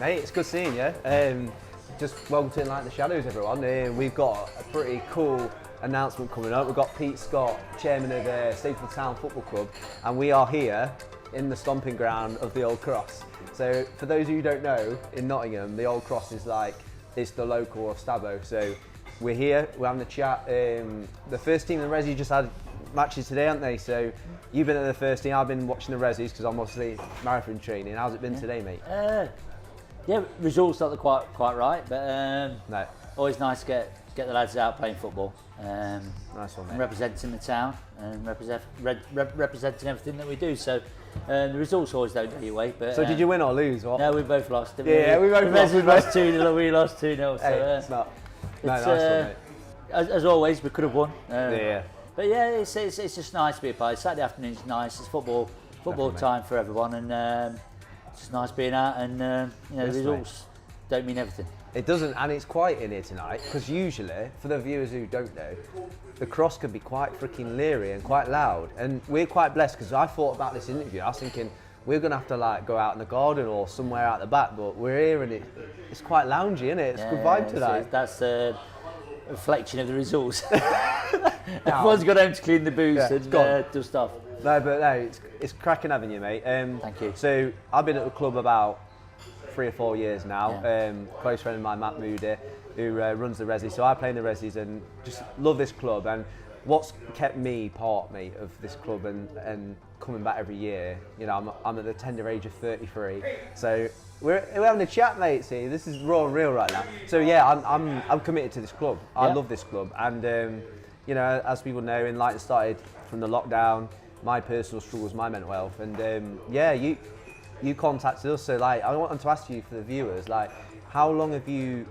Mate, it's good seeing you. Just welcome to Enlighten the Shadows, everyone. We've got a pretty cool announcement coming up. We've got Pete Scott, Chairman of Stapleford Town Football Club, and we are here in the stomping ground of the Old Cross. So for those of you who don't know, in Nottingham, the Old Cross is like, it's the local of Stabo. So we're here, we're having a chat. The first team in the Resi just had matches today, haven't they? So you've been at the first team, I've been watching the Resis because I'm obviously marathon training. How's it been today, mate? Yeah, results not quite right, but No. always nice to get the lads out playing football. Nice one, mate. And representing the town and representing everything that we do. So the results always don't go your way. But So did you win or lose? Or? No, we both lost. Didn't Yeah, we both lost. We lost 2-0. We lost 2-0. So, Hey, it's not. No, it's, nice one, mate. as always, we could have won. Yeah. But yeah, it's just nice to be a part. Saturday afternoon's nice. It's football Definitely, time for everyone, and it's just nice being out. And the Yes, results don't mean everything. It doesn't, and it's quiet in here tonight because usually, for the viewers who don't know, the cross can be quite freaking leery and quite loud. And we're quite blessed because I thought about this interview. I was thinking we're gonna have to like go out in the garden or somewhere out the back, but we're here and it's quite loungy, isn't it? It's a good vibe tonight. That's a reflection of the results. Everyone's got home to clean the boots and do stuff. No, but no, it's cracking having you, mate. Thank you. So I've been at the club about 3 or 4 years now. Yeah. Close friend of mine, Matt Moody, who runs the Resi. So I play in the Resis and just love this club. And what's kept me part, mate, of this club and coming back every year, you know, I'm at the tender age of 33. So we're having a chat, mate. See, this is raw and real right now. So yeah, I'm committed to this club. I love this club, and you know, as people know, Enlighten started from the lockdown. My personal struggles, my mental health, and yeah, you contacted us. So like, I wanted to ask you for the viewers, like, how long have you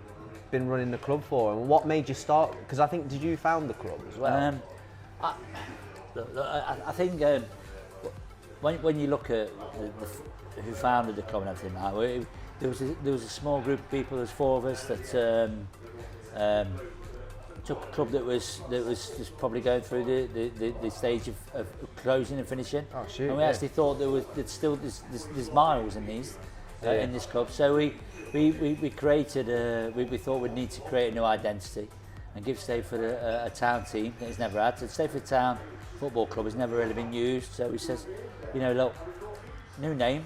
been running the club for, and what made you start? Because I think, did you found the club as well? I think when you look at who founded the club and everything, like, there was a small group of people. There's 4 of us that took a club that was just probably going through the stage of closing and finishing. Oh shoot! And we actually thought there's still there's miles in these in this club. So we created we thought we'd need to create a new identity and give Stapleford a town team that it's never had. So Stapleford Town Football Club has never really been used. So we says, you know, look, new name,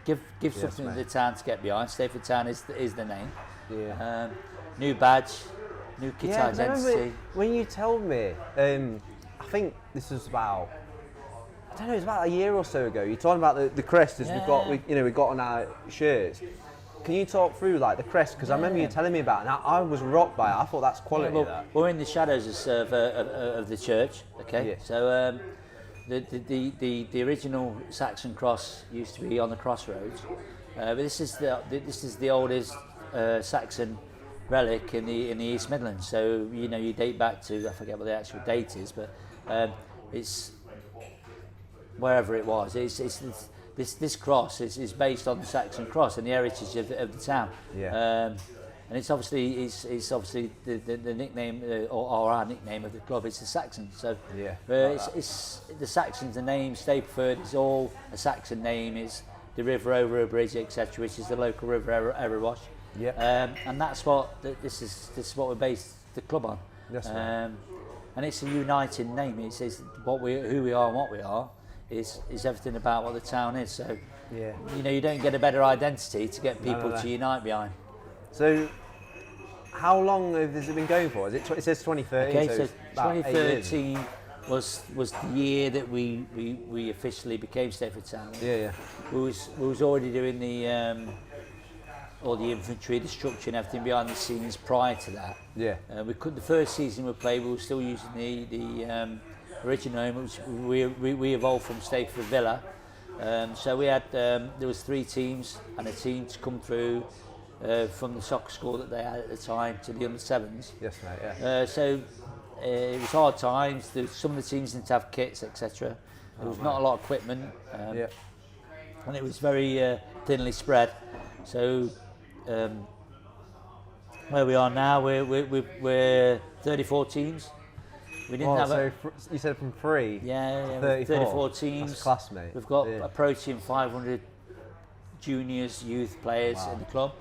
give something to the town to get behind. Stapleford Town is the name. Yeah. New badge, new kit Yeah, identity. when you told me, I think this was about, I don't know, it was about a year or so ago. You're talking about the crest as we got on our shirts. Can you talk through like the crest? Because I remember you telling me about it, and I was rocked by it. I thought that's quality. We're in the shadows of the church. Okay, Yeah. so the original Saxon cross used to be on the crossroads, but this is the oldest Saxon relic in the East Midlands. So you know, you date back to, I forget what the actual date is, but it's wherever it was. This cross is based on the Saxon cross and the heritage of the town. Yeah. And it's obviously the nickname or our nickname of the club is the Saxons. So Yeah. it's the Saxons. The name Stapleford is all a Saxon name. It's the river over a bridge, etc., which is the local river Everwash. Yeah. And that's what this is what we based the club on. That's right. And it's a uniting name. It says who we are and what we are is everything about what the town is. So Yeah. you know, you don't get a better identity to get people to unite behind. So, how long has it been going for? It says 2013. Okay, so so it's about 8 years. 2013 was the year that we officially became Stapleford Town. Yeah. We was already doing the all the infantry, the structure and everything behind the scenes prior to that. Yeah. The first season we played, we were still using the original name, which we evolved from Stapleford Villa. So we had there was 3 teams and a team to come through from the soccer school that they had at the time to the under-7s. Yes, mate. Yeah. So it was hard times. Some of the teams didn't have kits, etc. There was not a lot of equipment, and it was very thinly spread. So where we are now, we're 34 teams. We didn't have you said from 3 to 34 34 teams. That's class, mate. We've got approaching 500 juniors, youth players in the club.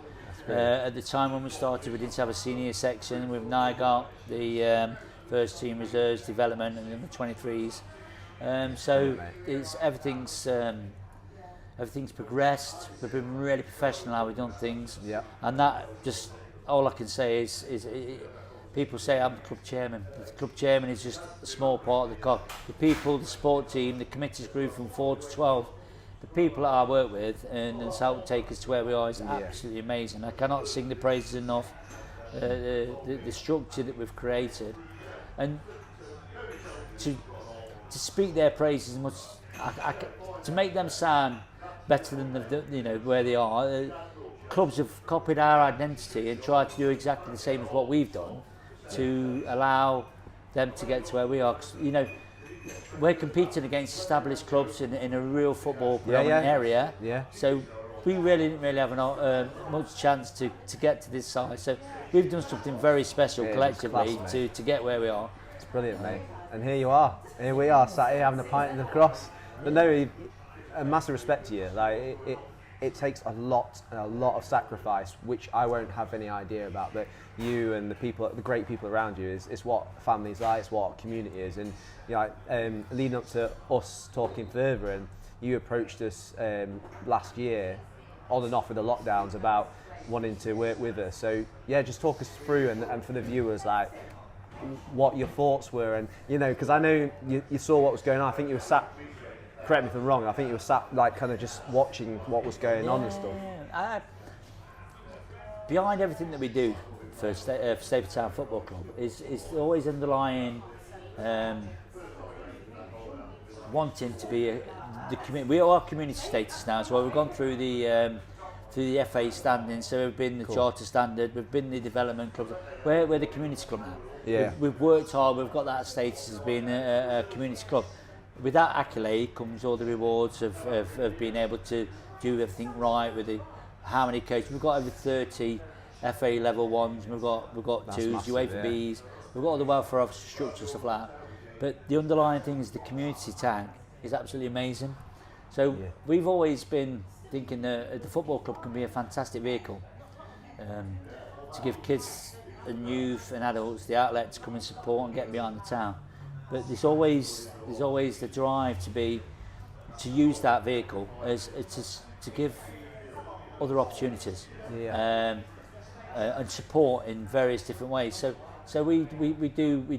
At the time when we started, we didn't have a senior section. We've now got the first team reserves, development, and then the 23s. So everything's progressed. We've been really professional how we've done things. Yeah. And that just, all I can say is people say I'm the club chairman. The club chairman is just a small part of the club. The people, the support team, the committees grew from 4 to 12. The people that I work with and it's helped take us to where we are is absolutely amazing. I cannot sing the praises enough. The structure that we've created, and to speak their praises much, to make them sound better than where they are. Clubs have copied our identity and tried to do exactly the same as what we've done to allow them to get to where we are. 'Cause, we're competing against established clubs in a real football area. Yeah. So we really didn't have much chance to get to this size. So we've done something very special collectively to get where we are. It's brilliant, mate. And here you are. Here we are, sat here having a pint in the cross. But no, a massive respect to you. Like it takes a lot of sacrifice, which I won't have any idea about. But you and the great people around you is what family's like. It's what community is. And leading up to us talking further, and you approached us last year, on and off with the lockdowns, about wanting to work with us. So yeah, just talk us through and for the viewers, like what your thoughts were, and because I know you saw what was going on. I think you were sat. Correct me if I'm wrong. I think you were sat like kind of just watching what was going on and stuff. Behind everything that we do for Stapleford Town Football Club is always underlying wanting to be the community. We are community status now, so we've gone through the FA standing. So we've been the charter standard, we've been the development club. We're the community club now. Yeah. We've worked hard. We've got that status as being a community club. With that accolade comes all the rewards of being able to do everything right with how many coaches. We've got over 30 FA level ones, we've got That's 2s, massive, UEFA Bs, we've got all the welfare officer structure and stuff like that. But the underlying thing is the community tag is absolutely amazing. So we've always been thinking that the football club can be a fantastic vehicle to give kids and youth and adults the outlet to come and support and get behind the town. But there's always the drive to use that vehicle to give other opportunities and support in various different ways. So we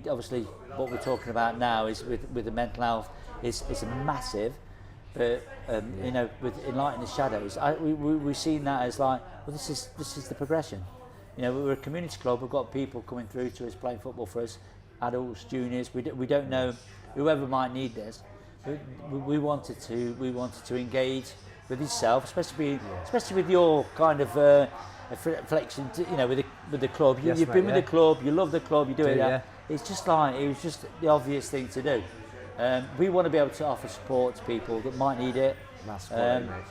obviously what we're talking about now is with the mental health is massive, but with Enlighten the Shadows, we've seen that as like, well, this is the progression. We're a community club. We've got people coming through to us playing football for us. Adults, juniors, we don't know whoever might need this. We wanted to engage with yourself, especially with your kind of reflection, with the club. You've been with the club, you love the club, you do it. Yeah. It's just like it was just the obvious thing to do. We want to be able to offer support to people that might need it. That's quality, mate.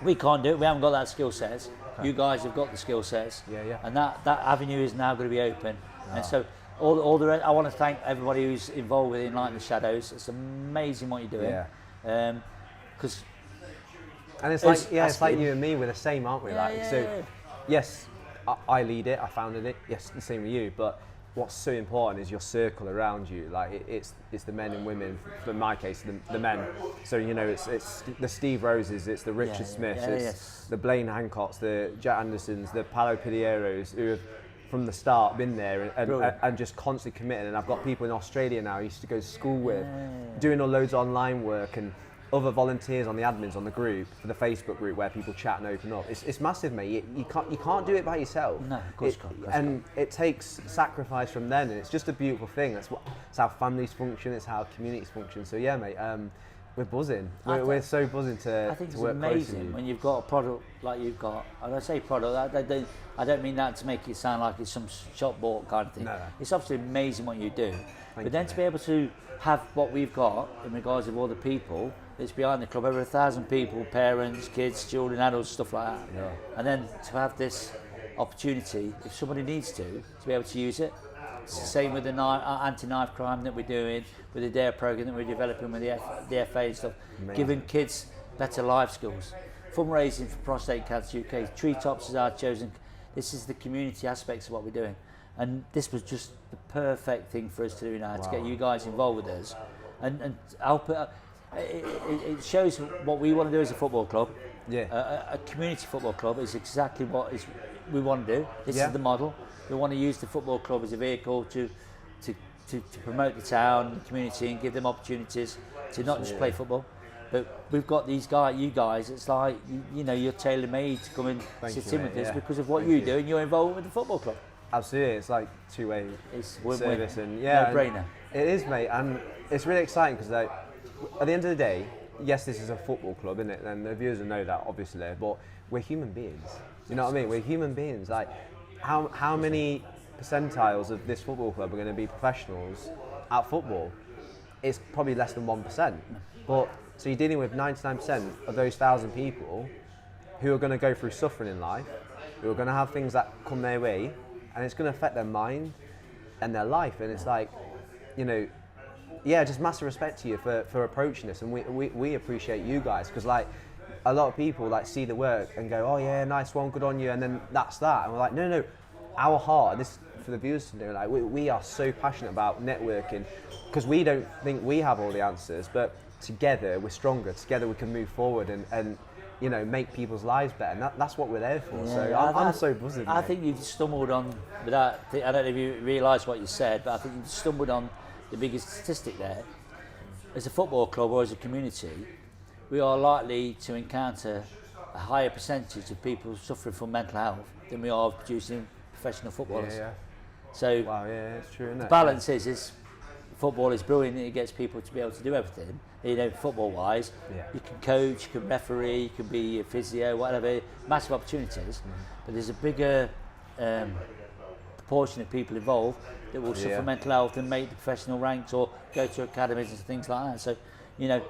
We can't do it. We haven't got that skill set. Okay. You guys have got the skill sets. Yeah. And that avenue is now going to be open. And so. I want to thank everybody who's involved with Enlighten the Shadows. It's amazing what you're doing. Yeah. Because it's like you and me, we're the same, aren't we? Yes, I lead it, I founded it. Yes, the same with you. But what's so important is your circle around you. Like it's the men and women. For my case, the men. So it's the Steve Roses, it's the Richard Smiths, it's the Blaine Hancocks, the Jack Andersons, the Paolo Pidieros, who have from the start been there and just constantly committed. And I've got people in Australia now I used to go to school with, doing loads of online work, and other volunteers on the admins on the group, for the Facebook group where people chat and open up. It's massive, mate. You can't do it by yourself. No, of course not. It takes sacrifice from them, and it's just a beautiful thing. It's how families function. It's how communities function. So yeah, mate. We're buzzing. We're so buzzing to I think it's work amazing when you've got a product like you've got. And I say product, I don't mean that to make it sound like it's some shop bought kind of thing. No. It's obviously amazing what you do. Thank then you, to be able to have what we've got in regards of all the people that's behind the club, over 1,000 people, parents, kids, children, adults, stuff like that. Yeah. And then to have this opportunity, if somebody needs to be able to use it. It's the same with the anti-knife crime that we're doing, with the DARE programme that we're developing with the FA and stuff, giving kids better life skills. fundraising for Prostate Cancer UK. Treetops is our chosen. This is the community aspects of what we're doing, and this was just the perfect thing for us to do now, to get you guys involved with us, and help it. It shows what we want to do as a football club. Yeah. A community football club is exactly what we want to do. This is the model. We want to use the football club as a vehicle to promote the town, the community, and give them opportunities to not just play football. But we've got these guys, you guys. It's like you know, you're tailor-made to come and sit in with us because of what you do, and you're involved with the football club. Absolutely, it's like two-way service, and no-brainer. It is, mate, and it's really exciting because like at the end of the day, yes, this is a football club, isn't it? And the viewers will know that, obviously, but we're human beings. You know what I mean? We're human beings. Like, how many percentiles of this football club are going to be professionals at football? It's probably less than 1%. But so you're dealing with 99% of those 1,000 people who are going to go through suffering in life, who are going to have things that come their way, and it's going to affect their mind and their life. And it's like, you know, yeah, just massive respect to you for approaching this, and we appreciate you guys, because like a lot of people like see the work and go, oh yeah, nice one, good on you, and then that's that. And we're like, no, our heart, this for the viewers to know, like we are so passionate about networking, because we don't think we have all the answers, but together we're stronger. Together we can move forward and you know, make people's lives better. And that's what we're there for. Yeah, so I'm so buzzing. I think you've stumbled on, without, I don't know if you realise what you said, but I think you've stumbled on the biggest statistic there. As a football club or as a community, we are likely to encounter a higher percentage of people suffering from mental health than we are producing professional footballers. Yeah. So wow, yeah, it's true, isn't it? The balance is football is brilliant, and it gets people to be able to do everything. You know, football-wise, you can coach, you can referee, you can be a physio, whatever. Massive opportunities, but there's a bigger proportion of people involved that will suffer mental health and make the professional ranks or go to academies and things like that. So, you know,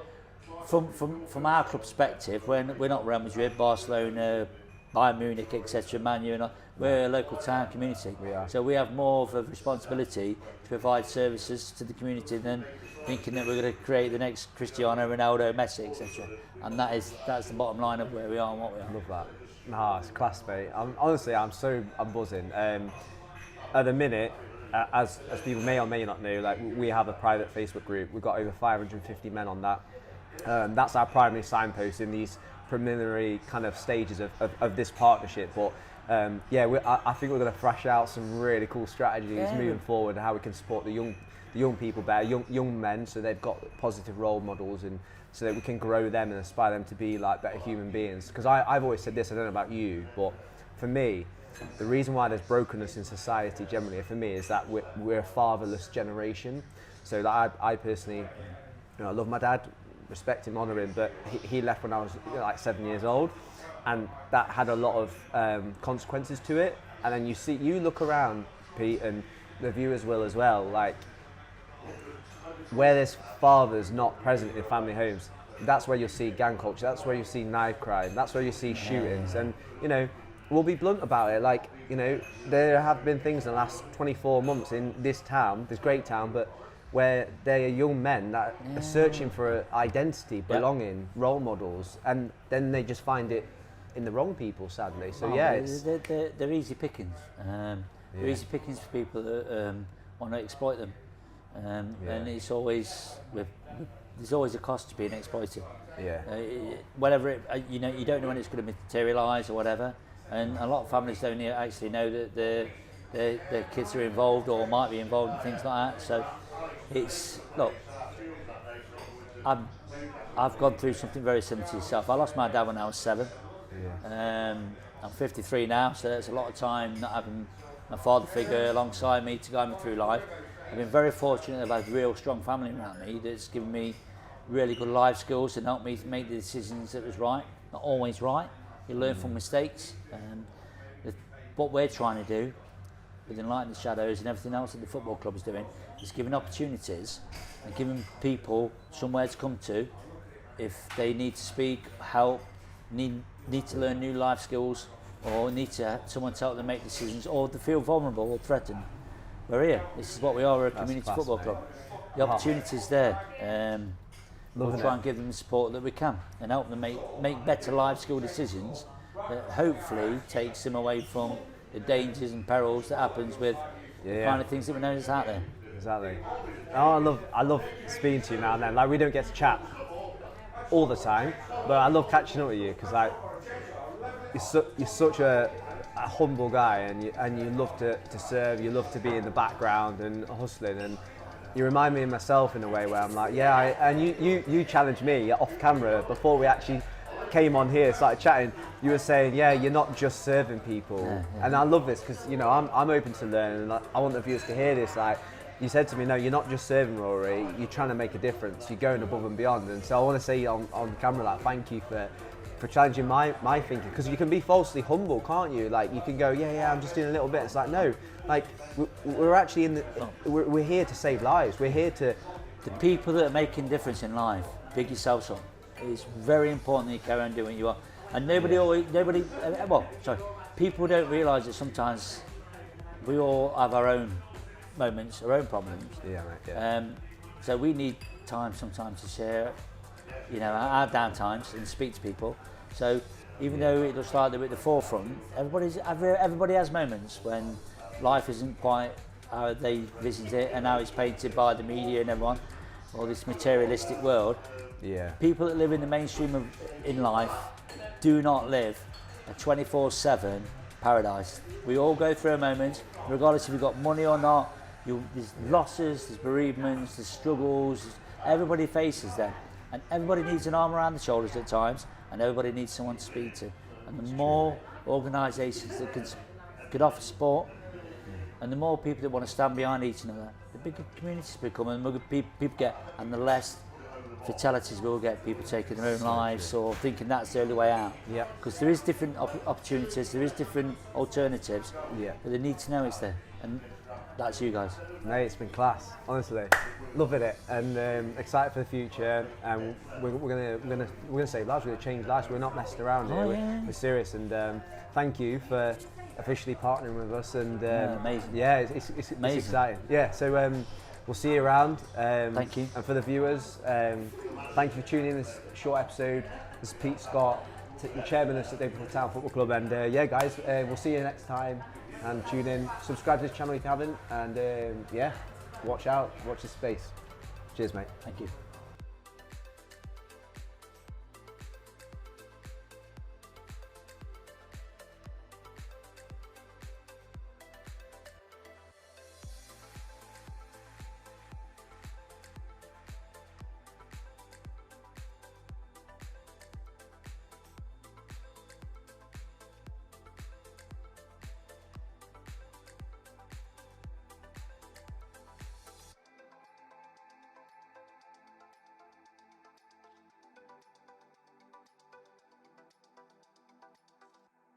from our club perspective, we're not Real Madrid, Barcelona, Bayern Munich, etc. Man U, we're a local town community. So we have more of a responsibility to provide services to the community than thinking that we're going to create the next Cristiano Ronaldo, Messi, etc. And that's the bottom line of where we are and what we are. Love that. Nah, it's class, mate. I'm buzzing. At the minute, as people may or may not know, like we have a private Facebook group. We've got over 550 men on that. That's our primary signpost in these preliminary kind of stages of this partnership. But I think we're going to thrash out some really cool strategies moving forward, how we can support the young people better, young men, so they've got positive role models, and so that we can grow them and inspire them to be like better human beings. Because I've always said this, I don't know about you, but for me, the reason why there's brokenness in society generally, for me, is that we're a fatherless generation. So like I personally, you know, I love my dad, respect him, honour him, but he left when I was like 7 years old, and that had a lot of consequences to it. And then you look around, Pete, and the viewers will as well, like where there's fathers not present in family homes, that's where you'll see gang culture, that's where you see knife crime, that's where you see shootings. And you know, we'll be blunt about it, like, you know, there have been things in the last 24 months in this town, this great town, but where there are young men that are searching for identity, belonging, role models, and then they just find it in the wrong people, sadly. So they're easy pickings. They're easy pickings for people that want to exploit them, and it's always there's always a cost to being exploited. Whatever you know, you don't know when it's going to materialise or whatever, and a lot of families don't actually know that their kids are involved or might be involved in things like that. So it's, look, I've gone through something very similar to yourself. I lost my dad when I was 7. I'm 53 now, so that's a lot of time not having my father figure alongside me to guide me through life. I've been very fortunate that I've had a real strong family around me that's given me really good life skills and helped me to make the decisions that was right. Not always right. You learn from mistakes. What we're trying to do with Enlighten the Shadows and everything else that the football club is doing is giving opportunities and giving people somewhere to come to if they need to speak, help, need to learn new life skills, or need to have someone to help them make decisions, or to feel vulnerable or threatened. We're here. This is what we are. We're a community football club. The opportunity's there. we'll try and give them the support that we can and help them make better life skill decisions that hopefully takes them away from the dangers and perils that happens with the kind of things that we know is out there. Exactly. Oh, I love speaking to you now and then. Like, we don't get to chat all the time, but I love catching up with you because like you're such a humble guy, and you love to serve. You love to be in the background and hustling, and you remind me of myself in a way where I'm like, and you challenged me off camera before we actually came on here, started chatting. You were saying, you're not just serving people, and I love this because I'm open to learn, and I want the viewers to hear this. Like, you said to me, no, you're not just serving, Rory. You're trying to make a difference. You're going above and beyond, and so I want to say on camera, like, thank you for challenging my thinking, because you can be falsely humble, can't you? Like, you can go, I'm just doing a little bit. It's like, no, like we're actually we're here to save lives. We're here to. The people that are making a difference in life, big yourselves up. It's very important that you carry on doing what you are. And people don't realise that sometimes we all have our own moments, our own problems. So we need time sometimes to share, our downtimes and speak to people. So even though it looks like they're at the forefront, everybody has moments when life isn't quite how they visit it and how it's painted by the media and everyone, or this materialistic world. People that live in the mainstream in life do not live a 24/7 paradise. We all go through a moment, regardless if you've got money or not. There's losses, there's bereavements, there's struggles. Everybody faces them, and everybody needs an arm around the shoulders at times, and everybody needs someone to speak to. And the more organisations that could offer support, and the more people that want to stand behind each other, the bigger communities become, and the more people get, and the less fatalities we'll get, people taking their own lives or thinking that's the only way out. Because there is different opportunities, there is different alternatives, but they need to know it's there, and that's you guys. Mate, it's been class, honestly. Loving it, and excited for the future. And we're gonna save lives. We're gonna change lives. We're not messing around here. We're serious. And thank you for officially partnering with us. And amazing. It's exciting. So we'll see you around. Thank you. And for the viewers, thank you for tuning in this short episode. This is Pete Scott, the chairman of Stapleford Town Football Club. And guys, we'll see you next time. And tune in, subscribe to this channel if you haven't, and watch out, watch this space. Cheers, mate. Thank you.